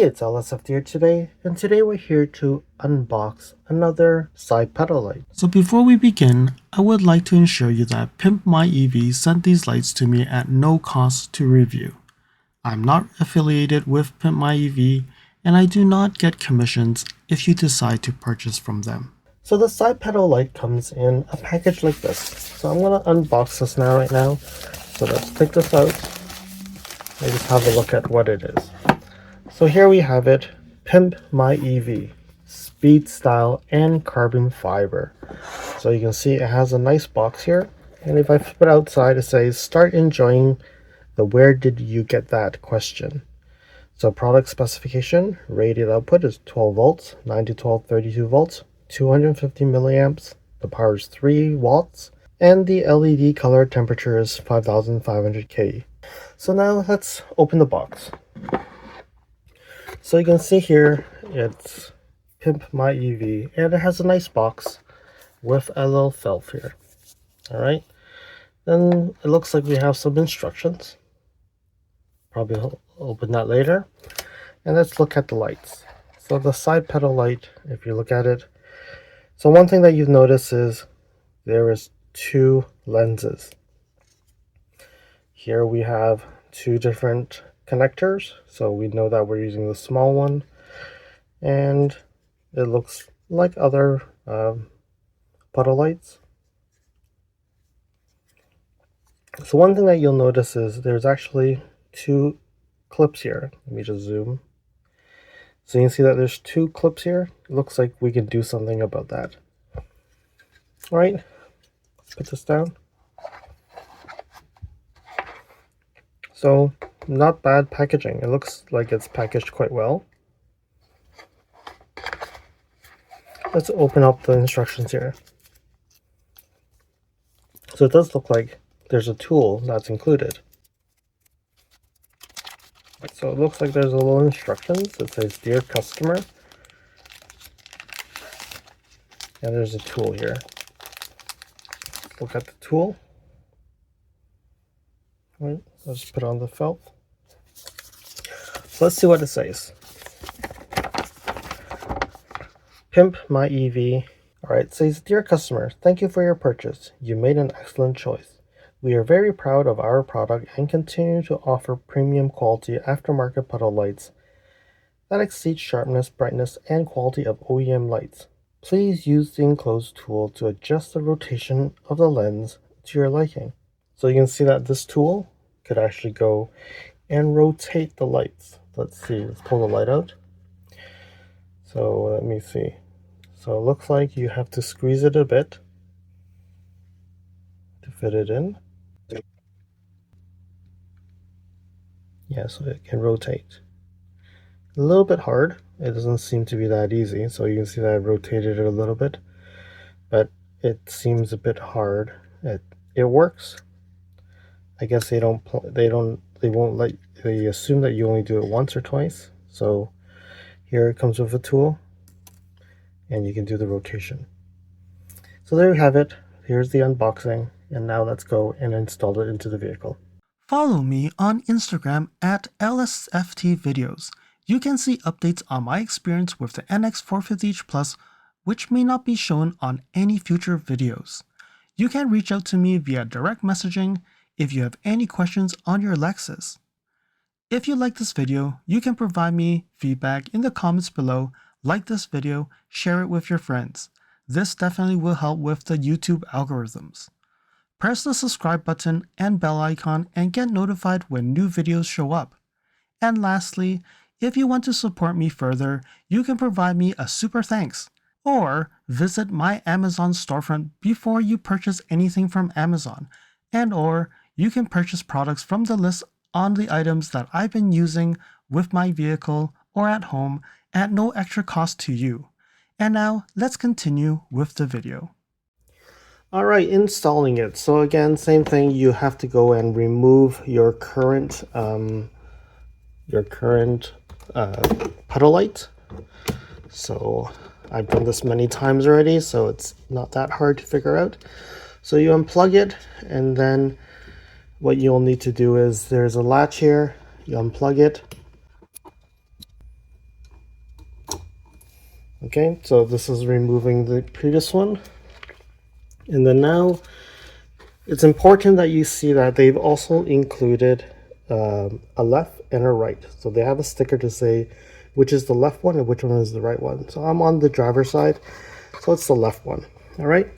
it's LSFT here today, and today we're here to unbox another side pedal light. So before we begin, I would like to ensure you that Pimp My EV sent these lights to me at no cost to review. I'm not affiliated with Pimp My EV, and I do not get commissions if you decide to purchase from them. So the side pedal light comes in a package like this. So I'm going to unbox this right now. So let's take this out and just have a look at what it is. So here we have it, Pimp My EV, speed, style, and carbon fiber. So you can see it has a nice box here, and if I flip it outside, it says start enjoying the where did you get that question. So product specification, rated output is 12 volts, 9 to 12, 32 volts, 250 milliamps, the power is 3 watts, and the LED color temperature is 5500 K. So now let's open the box. So you can see here, it's Pimp My EV, and it has a nice box with a little shelf here. Alright, then it looks like we have some instructions. Probably open that later. And let's look at the lights. So the side pedal light, if you look at it, so one thing that you've noticed is there is two lenses. Here we have two different connectors, so we know that we're using the small one, and it looks like other puddle lights. So one thing that you'll notice is there's actually two clips here. Let me just zoom. So you can see that there's two clips here. It looks like we can do something about that. All right, let's put this down. So not bad packaging. It looks like it's packaged quite well. Let's open up the instructions here. So it does look like there's a tool that's included. So it looks like there's a little instructions. It says, "Dear customer," and there's a tool here. Let's look at the tool. All right, let's put on the felt. So let's see what it says. Pimp My EV. All right, it says, "Dear customer, thank you for your purchase. You made an excellent choice. We are very proud of our product and continue to offer premium quality aftermarket puddle lights that exceed sharpness, brightness, and quality of OEM lights. Please use the enclosed tool to adjust the rotation of the lens to your liking." So you can see that this tool could actually go and rotate the lights. Let's see, let's pull the light out. So let me see. So it looks like you have to squeeze it a bit to fit it in. Yeah, so it can rotate. A little bit hard. It doesn't seem to be that easy. So you can see that I rotated it a little bit, but it seems a bit hard. It works. I guess they assume that you only do it once or twice. So here it comes with a tool, and you can do the rotation. So there you have it. Here's the unboxing, and now let's go and install it into the vehicle. Follow me on Instagram at LSFT videos. You can see updates on my experience with the NX450h Plus, which may not be shown on any future videos. You can reach out to me via direct messaging if you have any questions on your Lexus. If you like this video, you can provide me feedback in the comments below, like this video, share it with your friends. This definitely will help with the YouTube algorithms. Press the subscribe button and bell icon and get notified when new videos show up. And lastly, if you want to support me further, you can provide me a super thanks, or visit my Amazon storefront before you purchase anything from Amazon, or you can purchase products from the list on the items that I've been using with my vehicle or at home at no extra cost to you. And now let's continue with the video. All right, installing it. So again, same thing. You have to go and remove your current puddle light. So I've done this many times already, so it's not that hard to figure out. So you unplug it, and then what you'll need to do is there's a latch here. You unplug it, Okay, so this is removing the previous one. And then now it's important that you see that they've also included a left and a right. So they have a sticker to say which is the left one and which one is the right one. So I'm on the driver's side, so it's the left one. All right.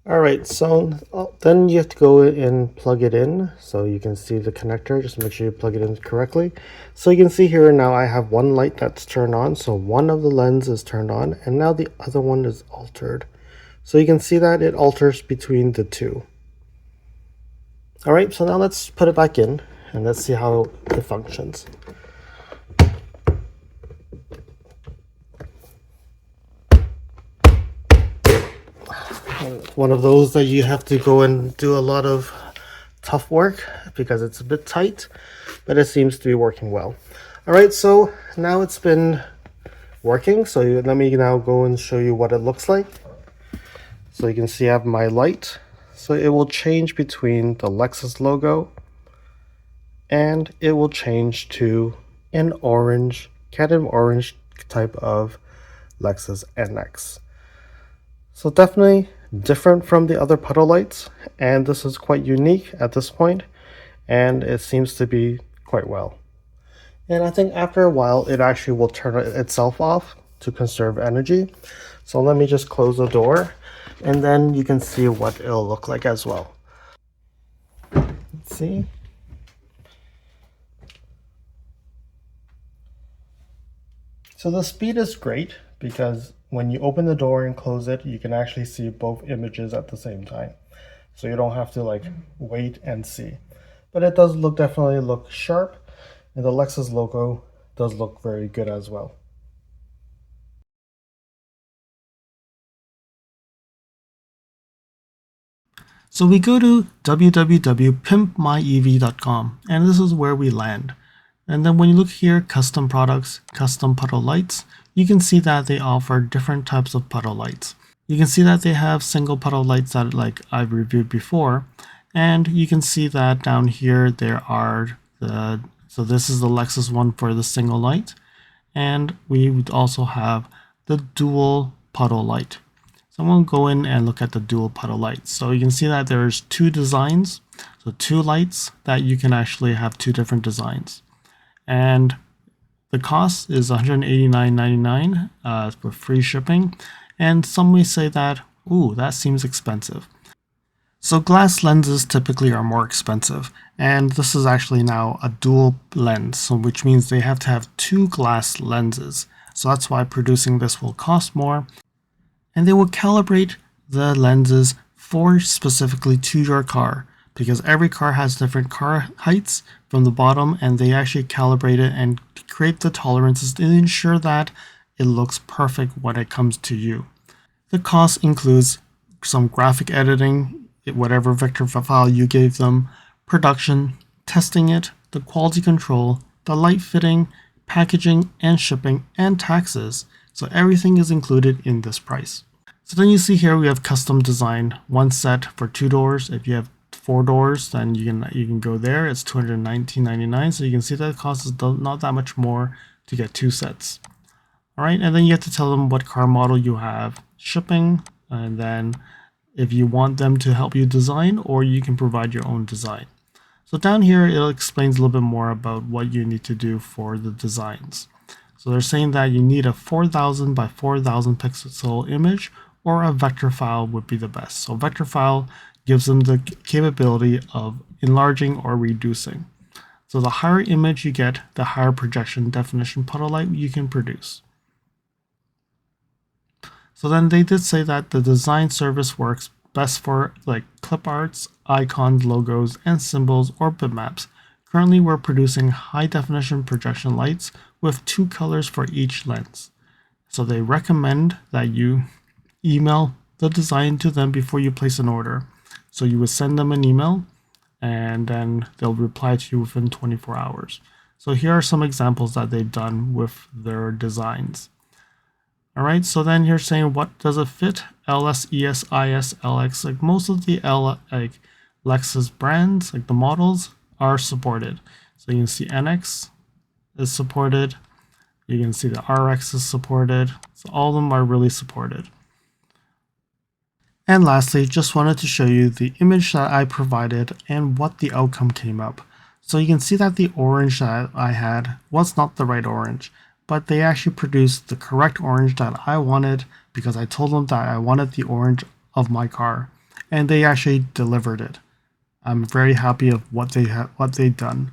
All right, so then you have to go and plug it in so you can see the connector. Just make sure you plug it in correctly. So you can see here now I have one light that's turned on. So one of the lenses is turned on and now the other one is altered. So you can see that it alters between the two. All right, so now let's put it back in and let's see how it functions. One of those that you have to go and do a lot of tough work because it's a bit tight, but it seems to be working well. All right, so now it's been working. So let me now go and show you what it looks like. So you can see I have my light. So it will change between the Lexus logo and it will change to an orange, cadmium orange type of Lexus NX. So definitely different from the other puddle lights, and this is quite unique at this point, and it seems to be quite well. And I think after a while it actually will turn itself off to conserve energy. So let me just close the door and then you can see what it'll look like as well. Let's see. So the speed is great because when you open the door and close it, you can actually see both images at the same time. So you don't have to like wait and see. But it does definitely look sharp, and the Lexus logo does look very good as well. So we go to www.pimpmyev.com and this is where we land. And then when you look here, custom products, custom puddle lights, you can see that they offer different types of puddle lights. You can see that they have single puddle lights that like I've reviewed before. And you can see that down here there are so this is the Lexus one for the single light. And we would also have the dual puddle light. So I'm going to go in and look at the dual puddle lights. So you can see that there's two designs. So two lights that you can actually have two different designs. And the cost is $189.99 with free shipping. And some may say that, ooh, that seems expensive. So glass lenses typically are more expensive. And this is actually now a dual lens, so which means they have to have two glass lenses. So that's why producing this will cost more. And they will calibrate the lenses for specifically to your car, because every car has different car heights from the bottom, and they actually calibrate it and create the tolerances to ensure that it looks perfect when it comes to you. The cost includes some graphic editing, whatever vector file you gave them, production, testing it, the quality control, the light fitting, packaging and shipping, and taxes. So everything is included in this price. So then you see here we have custom design, one set for 2 doors. If you have 4 doors, then you can go there. It's $219.99. So you can see that it costs not that much more to get 2 sets. All right, and then you have to tell them what car model you have, shipping, and then if you want them to help you design, or you can provide your own design. So down here, it explains a little bit more about what you need to do for the designs. So they're saying that you need a 4000 by 4000 pixel image, or a vector file would be the best. So vector file gives them the capability of enlarging or reducing. So the higher image you get, the higher projection definition puddle light you can produce. So then they did say that the design service works best for like clip arts, icons, logos, and symbols or bitmaps. Currently, we're producing high definition projection lights with 2 colors for each lens. So they recommend that you email the design to them before you place an order. So you would send them an email and then they'll reply to you within 24 hours. So here are some examples that they've done with their designs. All right, so then you're saying, what does it fit? LS, ES, IS, LX, like most of the Lexus brands, like the models, are supported. So you can see NX is supported, You can see the RX is supported. So all of them are really supported. And lastly, just wanted to show you the image that I provided and what the outcome came up. So you can see that the orange that I had was not the right orange, but they actually produced the correct orange that I wanted because I told them that I wanted the orange of my car, and they actually delivered it. I'm very happy of what they've done.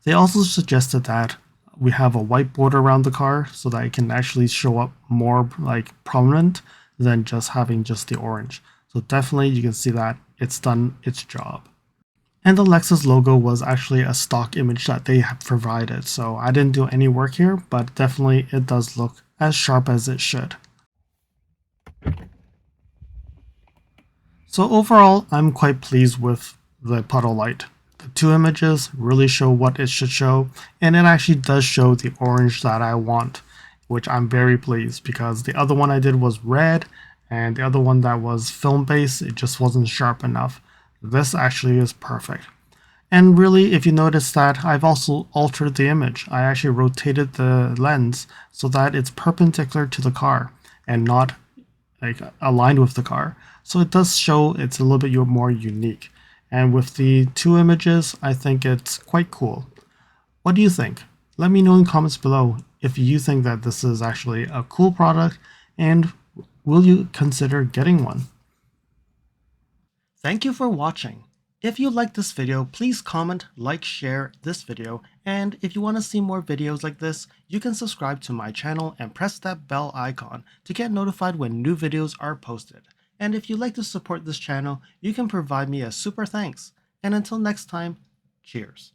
They also suggested that we have a white border around the car so that it can actually show up more like prominent than just having just the orange. So definitely you can see that it's done its job. And the Lexus logo was actually a stock image that they have provided. So I didn't do any work here, but definitely it does look as sharp as it should. So overall, I'm quite pleased with the puddle light. The two images really show what it should show, and it actually does show the orange that I want, which I'm very pleased because the other one I did was red, and the other one that was film based, it just wasn't sharp enough. This actually is perfect. And really, if you notice that I've also altered the image, I actually rotated the lens so that it's perpendicular to the car and not like aligned with the car. So it does show it's a little bit more unique. And with the two images, I think it's quite cool. What do you think? Let me know in the comments below if you think that this is actually a cool product, and will you consider getting one? Thank you for watching. If you liked this video, please comment, like, share this video, and if you want to see more videos like this, you can subscribe to my channel and press that bell icon to get notified when new videos are posted. And if you'd like to support this channel, you can provide me a super thanks. And until next time, cheers.